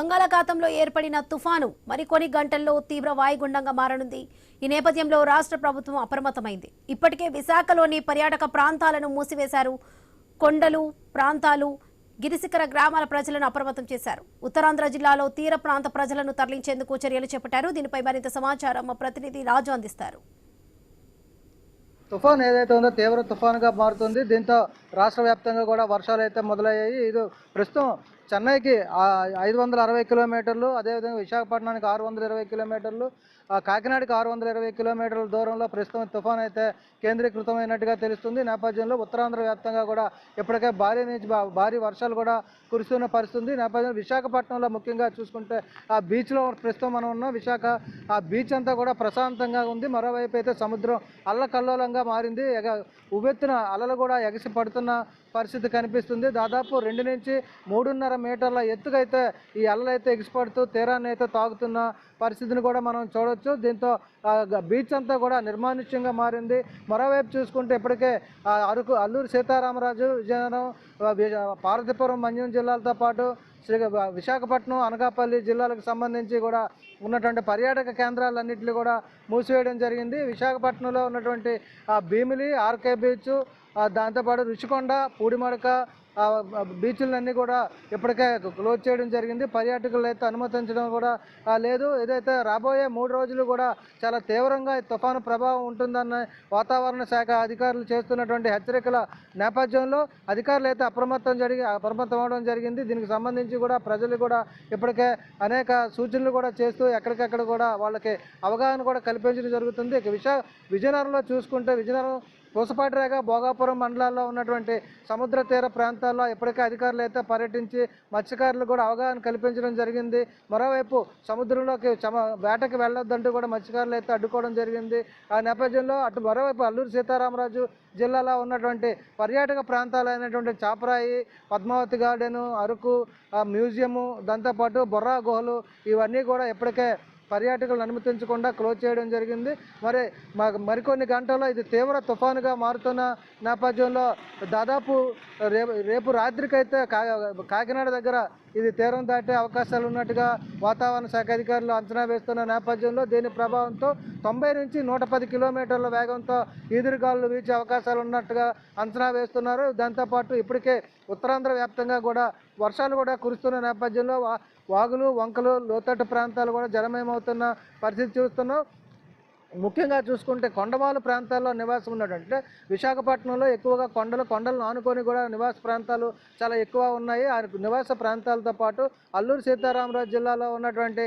బంగాళాఖాతంలో ఏర్పడిన తుఫాను మరికొన్ని గంటల్లో తీవ్ర వాయుగుండంగా మారనుంది. ఈ నేపథ్యంలో రాష్ట్ర ప్రభుత్వం అప్రమత్తమైంది. ఇప్పటికే విశాఖలోని పర్యాటక ప్రాంతాలను మూసివేశారు. కొండలు ప్రాంతాలు గిరిశిఖర గ్రామాల ప్రజలను అప్రమత్తం చేశారు. ఉత్తరాంధ్ర జిల్లాలో తీర ప్రాంత ప్రజలను తరలించేందుకు చర్యలు చేపట్టారు. దీనిపై మరింత సమాచారం మా ప్రతినిధి రాజు అందిస్తారు. తుఫాన్ ఏదైతే ఉందో తీవ్ర తుఫానుగా మారుతుంది. దీంతో రాష్ట్ర వ్యాప్తంగా కూడా వర్షాలు అయితే మొదలయ్యాయి. ఇది ప్రస్తుతం చెన్నైకి 560 కిలోమీటర్లు, అదేవిధంగా విశాఖపట్నానికి 620 కిలోమీటర్లు, కాకినాడకి 620 కిలోమీటర్ల దూరంలో ప్రస్తుతం తుఫాన్ అయితే కేంద్రీకృతమైనట్టుగా తెలుస్తుంది. నేపథ్యంలో ఉత్తరాంధ్ర వ్యాప్తంగా కూడా ఇప్పటికే భారీ వర్షాలు కూడా కురుస్తున్న పరిస్థితుంది. నేపథ్యంలో విశాఖపట్నంలో ముఖ్యంగా చూసుకుంటే ఆ బీచ్లో ప్రస్తుతం మనం ఉన్నాం. విశాఖ ఆ బీచ్ అంతా కూడా ప్రశాంతంగా ఉంది. మరోవైపు అయితే సముద్రం అల్లకల్లోలంగా మారింది. ఉవ్వెత్తున అలలు కూడా ఎగసి పడుతున్న పరిస్థితి కనిపిస్తుంది. దాదాపు 2 నుంచి 3.5 మీటర్ల ఎత్తుకైతే ఈ అలలు అయితే ఎగిసిపడుతూ తీరాన్ని అయితే తాగుతున్న పరిస్థితిని కూడా మనం చూడవచ్చు. దీంతో బీచ్ అంతా కూడా నిర్మానుష్యంగా మారింది. మరోవైపు చూసుకుంటే ఇప్పటికే అరకు, అల్లూరు సీతారామరాజు, విజయనగరం, పార్వతీపురం, మన్యం జిల్లాలతో పాటు విశాఖపట్నం, అనకాపల్లి జిల్లాలకు సంబంధించి కూడా ఉన్నటువంటి పర్యాటక కేంద్రాలన్నింటినీ కూడా మూసివేయడం జరిగింది. విశాఖపట్నంలో ఉన్నటువంటి భీమిలి, ఆర్కే బీచ్, దాంతోపాటు రుషికొండ, పూడిమడక బీచ్లన్నీ కూడా ఇప్పటికే క్లోజ్ చేయడం జరిగింది. పర్యాటకులు అయితే అనుమతించడం కూడా లేదు. ఏదైతే రాబోయే 3 రోజులు కూడా చాలా తీవ్రంగా తుఫాను ప్రభావం ఉంటుందన్న వాతావరణ శాఖ అధికారులు చేస్తున్నటువంటి హెచ్చరికల నేపథ్యంలో అధికారులు అయితే అప్రమత్తం అవడం జరిగింది. దీనికి సంబంధించి కూడా ప్రజలు కూడా ఇప్పటికే అనేక సూచనలు కూడా చేస్తూ ఎక్కడికెక్కడ కూడా వాళ్ళకి అవగాహన కూడా కల్పించడం జరుగుతుంది. విజయనగరంలో చూసుకుంటే విజయనగరం, పూసపాటిరేగ, భోగాపురం మండలాల్లో ఉన్నటువంటి సముద్ర తీర ప్రాంతాల్లో ఇప్పటికే అధికారులు అయితే పర్యటించి మత్స్యకారులు కూడా అవగాహన కల్పించడం జరిగింది. మరోవైపు సముద్రంలోకి వేటకి వెళ్ళొద్దంటూ కూడా మత్స్యకారులు అయితే అడ్డుకోవడం జరిగింది. ఆ నేపథ్యంలో మరోవైపు అల్లూరు సీతారామరాజు జిల్లాలో ఉన్నటువంటి పర్యాటక ప్రాంతాలైనటువంటి చాపరాయి, పద్మావతి గార్డెను, అరకు మ్యూజియము, దాంతోపాటు బొర్రా గుహలు ఇవన్నీ కూడా ఇప్పటికే పర్యాటకులను అనుమతించకుండా క్లోజ్ చేయడం జరిగింది. మరికొన్ని గంటల్లో ఇది తీవ్ర తుఫానుగా మారుతున్న నేపథ్యంలో దాదాపు రేపు రాత్రికైతే కాకినాడ దగ్గర ఇది తీరం దాటే అవకాశాలు ఉన్నట్టుగా వాతావరణ శాఖ అధికారులు అంచనా వేస్తున్న నేపథ్యంలో దీని ప్రభావంతో 90 నుంచి 110 కిలోమీటర్ల వేగంతో ఈదురుగాలులు వీచే అవకాశాలు ఉన్నట్టుగా అంచనా వేస్తున్నారు. దాంతోపాటు ఇప్పటికే ఉత్తరాంధ్ర వ్యాప్తంగా కూడా వర్షాలు కూడా కురుస్తున్న నేపథ్యంలో వాగులు, వంకలు, లోతట్టు ప్రాంతాలు కూడా జలమయమవుతున్న పరిస్థితి చూస్తున్నాం. ముఖ్యంగా చూసుకుంటే కొండవాళ్ళ ప్రాంతాల్లో నివాసం ఉన్నటువంటి విశాఖపట్నంలో ఎక్కువగా కొండలను ఆనుకొని కూడా నివాస ప్రాంతాలు చాలా ఎక్కువ ఉన్నాయి. ఆ నివాస ప్రాంతాలతో పాటు అల్లూరు సీతారామరాజు జిల్లాలో ఉన్నటువంటి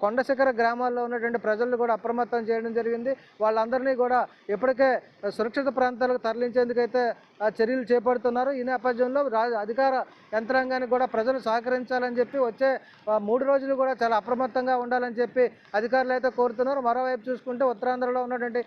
కొండ శిఖర గ్రామాల్లో ఉన్నటువంటి ప్రజలను కూడా అప్రమత్తం చేయడం జరిగింది. వాళ్ళందరినీ కూడా ఇప్పటికే సురక్షిత ప్రాంతాలకు తరలించేందుకైతే చర్యలు చేపడుతున్నారు. ఈ నేపథ్యంలో అధికార యంత్రాంగానికి కూడా ప్రజలు సహకరించాలని చెప్పి వచ్చే 3 రోజులు కూడా చాలా అప్రమత్తంగా ఉండాలని చెప్పి అధికారులు అయితే కోరుతున్నారు. మరోవైపు చూసుకుంటే ఉత్తరాంధ్రలో ఉన్నటువంటి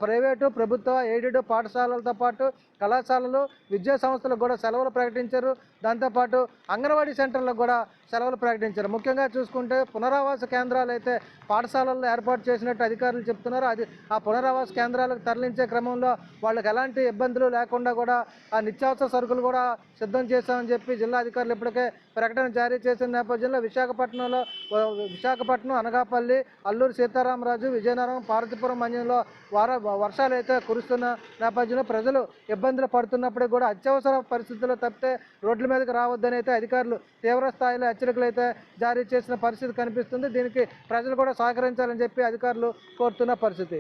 ప్రైవేటు, ప్రభుత్వ, ఎయిడెడ్ పాఠశాలలతో పాటు కళాశాలలు, విద్యా సంస్థలకు కూడా సెలవులు ప్రకటించారు. దాంతోపాటు అంగన్వాడీ సెంటర్లకు కూడా సెలవులు ప్రకటించారు. ముఖ్యంగా చూసుకుంటే పునరావాస కేంద్రాలు అయితే పాఠశాలల్లో ఏర్పాటు చేసినట్టు అధికారులు చెప్తున్నారు. ఆ పునరావాస కేంద్రాలకు తరలించే క్రమంలో వాళ్ళకి ఎలాంటి ఇబ్బందులు లేకుండా కూడా ఆ నిత్యావసర సరుకులు కూడా సిద్ధం చేశామని చెప్పి జిల్లా అధికారులు ఇప్పటికే ప్రకటన జారీ చేసిన నేపథ్యంలో విశాఖపట్నం, అనకాపల్లి, అల్లూరు సీతారామరాజు, విజయనగరం, పార్వతీపురం మన్యంలో వర్షాలు అయితే కురుస్తున్న నేపథ్యంలో ప్రజలు ఇబ్బందులు పడుతున్నప్పటికీ కూడా అత్యవసర పరిస్థితుల్లో తప్పితే రోడ్ల మీదకి రావద్దని అయితే అధికారులు తీవ్ర స్థాయిలో హెచ్చరికలు అయితే జారీ చేసిన పరిస్థితి కనిపిస్తుంది. దీనికి ప్రజలు కూడా సహకరించాలని చెప్పి అధికారులు కోరుతున్న పరిస్థితి.